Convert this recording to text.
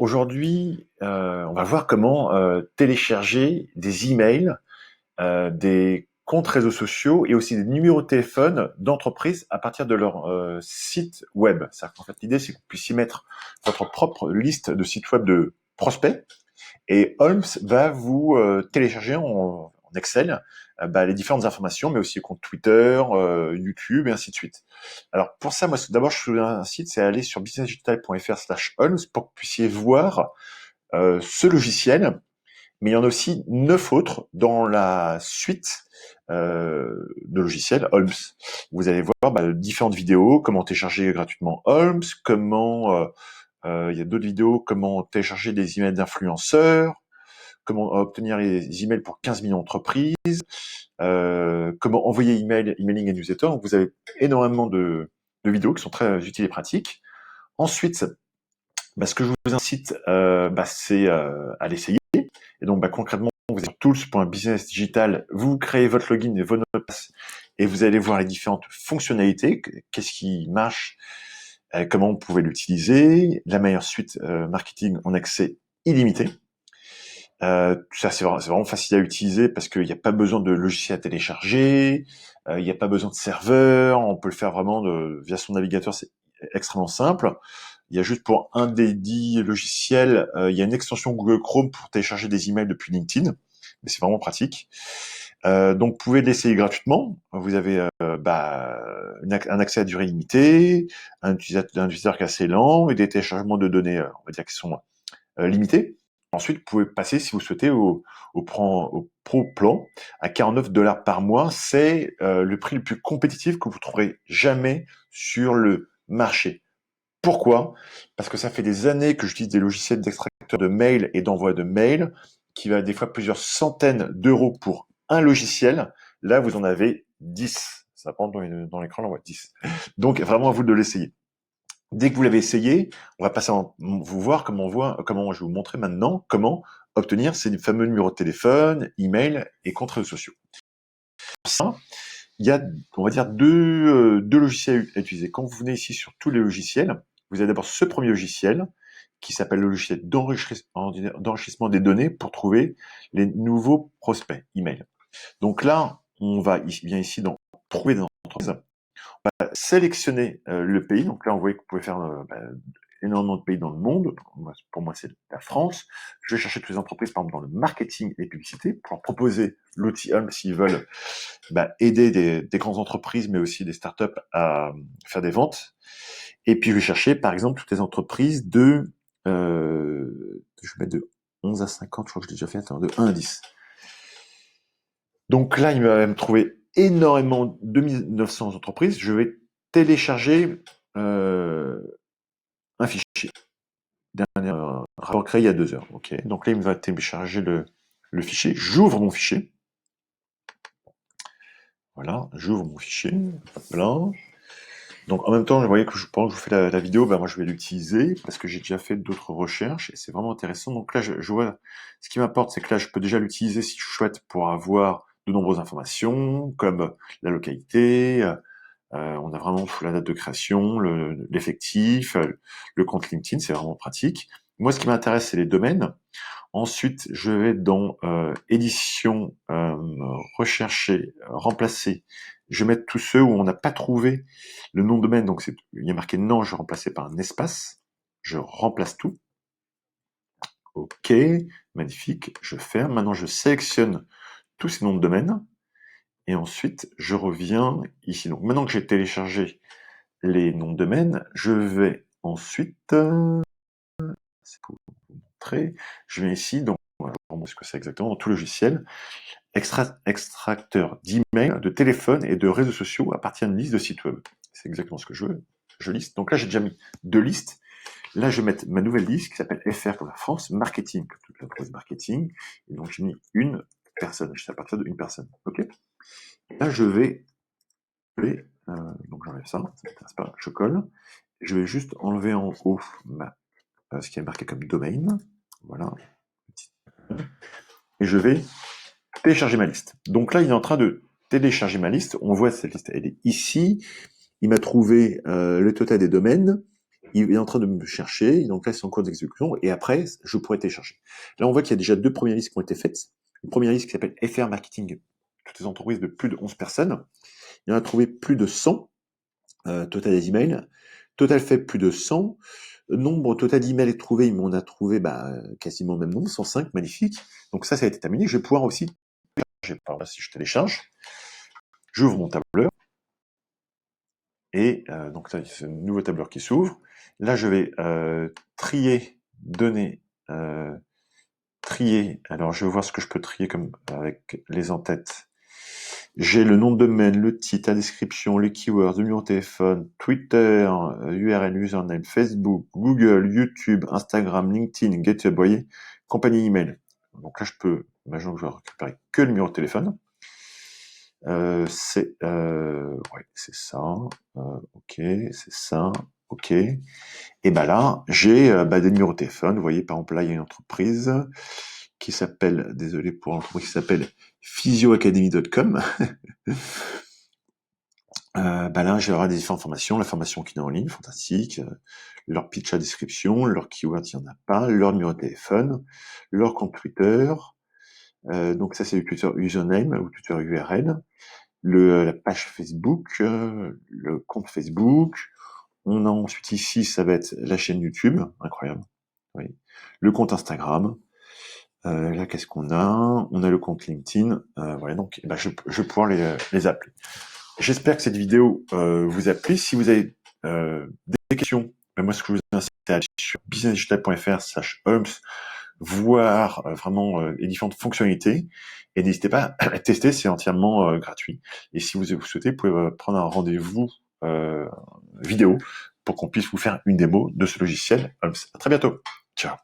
Aujourd'hui, on va voir comment télécharger des emails, des comptes réseaux sociaux et aussi des numéros de téléphone d'entreprises à partir de leur site web. C'est-à-dire qu'en fait, l'idée, c'est que vous puissiez mettre votre propre liste de sites web de prospects et Holmes va vous télécharger en Excel les différentes informations, mais aussi les comptes Twitter, YouTube et ainsi de suite. Alors pour ça, moi d'abord je suis sur un site, c'est aller sur businessdigital.fr/Holmes pour que vous puissiez voir ce logiciel, mais il y en a aussi 9 autres dans la suite de logiciels Holmes. Vous allez voir différentes vidéos, comment télécharger gratuitement Holmes, comment il y a d'autres vidéos, comment télécharger des emails d'influenceurs, comment obtenir les emails pour 15 millions d'entreprises, comment envoyer emailing et newsletter. Donc vous avez énormément de vidéos qui sont très utiles et pratiques. Ensuite, ce que je vous incite, c'est à l'essayer. Et donc, concrètement, vous êtes sur tools.businessdigital, vous créez votre login et votre mot de passe, et vous allez voir les différentes fonctionnalités, qu'est-ce qui marche, comment vous pouvez l'utiliser, la meilleure suite marketing en accès illimité. Ça, c'est vraiment facile à utiliser parce qu'il n'y a pas besoin de logiciel à télécharger, il n'y a pas besoin de serveur, on peut le faire vraiment via son navigateur, c'est extrêmement simple. Il y a juste pour un des 10 logiciels, il y a une extension Google Chrome pour télécharger des emails depuis LinkedIn, mais c'est vraiment pratique. Donc, vous pouvez l'essayer gratuitement. Vous avez un accès à durée limitée, un utilisateur qui est assez lent et des téléchargements de données, on va dire, qui sont limités. Ensuite, vous pouvez passer, si vous souhaitez, au Pro Plan à 49$ par mois. C'est le prix le plus compétitif que vous trouverez jamais sur le marché. Pourquoi? Parce que ça fait des années que j'utilise des logiciels d'extracteur de mails et d'envoi de mails qui va des fois plusieurs centaines d'euros pour un logiciel. Là, vous en avez 10. Ça prend dans l'écran, on voit 10. Donc, vraiment à vous de l'essayer. Dès que vous l'avez essayé, on va passer vous voir comment je vais vous montrer maintenant comment obtenir ces fameux numéros de téléphone, email et comptes réseaux sociaux. Pour ça, il y a, on va dire, deux logiciels à utiliser. Quand vous venez ici sur tous les logiciels, vous avez d'abord ce premier logiciel qui s'appelle le logiciel d'enrichissement des données pour trouver les nouveaux prospects email. Donc là, on va bien ici dans trouver des entreprises. On va sélectionner le pays. Donc là, on voit que vous pouvez faire énormément de pays dans le monde. Pour moi, c'est la France. Je vais chercher toutes les entreprises, par exemple, dans le marketing et publicité, pour leur proposer l'outil Hum s'ils veulent aider des grandes entreprises, mais aussi des startups à faire des ventes. Et puis, je vais chercher, par exemple, toutes les entreprises je vais mettre de 11 à 50, je crois que je l'ai déjà fait, de 1 à 10. Donc là, il va me trouver énormément, 2900 entreprises. Je vais télécharger un fichier. Dernier rapport créé il y a 2 heures. Ok. Donc là, il me va télécharger le fichier. J'ouvre mon fichier. Voilà, j'ouvre mon fichier. Hop là. Donc en même temps, vous voyez que pendant que je vous fais la vidéo, moi je vais l'utiliser parce que j'ai déjà fait d'autres recherches et c'est vraiment intéressant. Donc là, je vois, ce qui m'importe, c'est que là, je peux déjà l'utiliser si je souhaite pour avoir de nombreuses informations, comme la localité, on a vraiment la date de création, l'effectif, le compte LinkedIn, c'est vraiment pratique. Moi, ce qui m'intéresse, c'est les domaines. Ensuite, je vais dans édition, rechercher, remplacer. Je vais mettre tous ceux où on n'a pas trouvé le nom de domaine. Donc, il y a marqué non, je vais remplacer par un espace. Je remplace tout. OK, magnifique. Je ferme. Maintenant, je sélectionne tous ces noms de domaine. Et ensuite, je reviens ici. Donc, maintenant que j'ai téléchargé les noms de domaine, je vais ensuite, c'est pour vous montrer, je vais ici, donc, je vais vous montrer ce que c'est exactement, dans tout logiciel, extracteur d'email, de téléphone et de réseaux sociaux à partir d'une liste de sites web. C'est exactement ce que je veux. Je liste. Donc là, j'ai déjà mis 2 listes. Là, je vais mettre ma nouvelle liste qui s'appelle FR comme la France, marketing, comme toute la phrase marketing. Et donc, j'ai mis une personne. Je sais à partir d'une personne. OK? Là, je vais donc j'enlève ça m'intéresse pas, je colle. Je vais juste enlever en haut ce qui est marqué comme domaine. Voilà. Et je vais télécharger ma liste. Donc là, il est en train de télécharger ma liste. On voit cette liste, elle est ici. Il m'a trouvé le total des domaines. il est en train de me chercher, donc là c'est en cours d'exécution, et après je pourrais télécharger. Là on voit qu'il y a déjà 2 premières listes qui ont été faites. Une première liste qui s'appelle FR Marketing, toutes les entreprises de plus de 11 personnes. Il en a trouvé plus de 100, total des emails. Total fait plus de 100. Nombre total d'emails trouvés, on a trouvé quasiment le même nombre, 105, magnifique. Donc ça a été terminé. Je vais pouvoir aussi télécharger. Par là, si je télécharge, j'ouvre mon tableur, et donc ça, c'est un nouveau tableur qui s'ouvre. Là, je vais trier, donner, trier. Alors, je vais voir ce que je peux trier comme avec les en-têtes. J'ai le nom de domaine, le titre, la description, les keywords, le numéro de téléphone, Twitter, URL, username, Facebook, Google, YouTube, Instagram, LinkedIn, GitHub, vous voyez, compagnie email. Donc là, je peux, imaginons que je vais récupérer que le numéro de téléphone. C'est ça. Ok, c'est ça. Ok. Et là, j'ai des numéros de téléphone. Vous voyez, par exemple, là, il y a une entreprise qui s'appelle, désolé pour l'entreprise qui s'appelle physioacademy.com. Là, j'aurai des différentes formations, la formation qui est en ligne, fantastique, leur pitch à description, leur keyword, il n'y en a pas, leur numéro de téléphone, leur compte Twitter, donc ça c'est le Twitter username ou Twitter URL, la page Facebook, le compte Facebook, on a ensuite ici, ça va être la chaîne YouTube, incroyable, oui. Le compte Instagram, là qu'est-ce qu'on a? On a le compte LinkedIn, voilà, donc je vais pouvoir les appeler. J'espère que cette vidéo vous a plu. Si vous avez des questions, moi ce que je vous incite à aller sur businessdigital.fr/Holmes, voir vraiment les différentes fonctionnalités, et n'hésitez pas à tester, c'est entièrement gratuit. Et si vous souhaitez, vous pouvez prendre un rendez-vous vidéo pour qu'on puisse vous faire une démo de ce logiciel Holmes. À très bientôt. Ciao.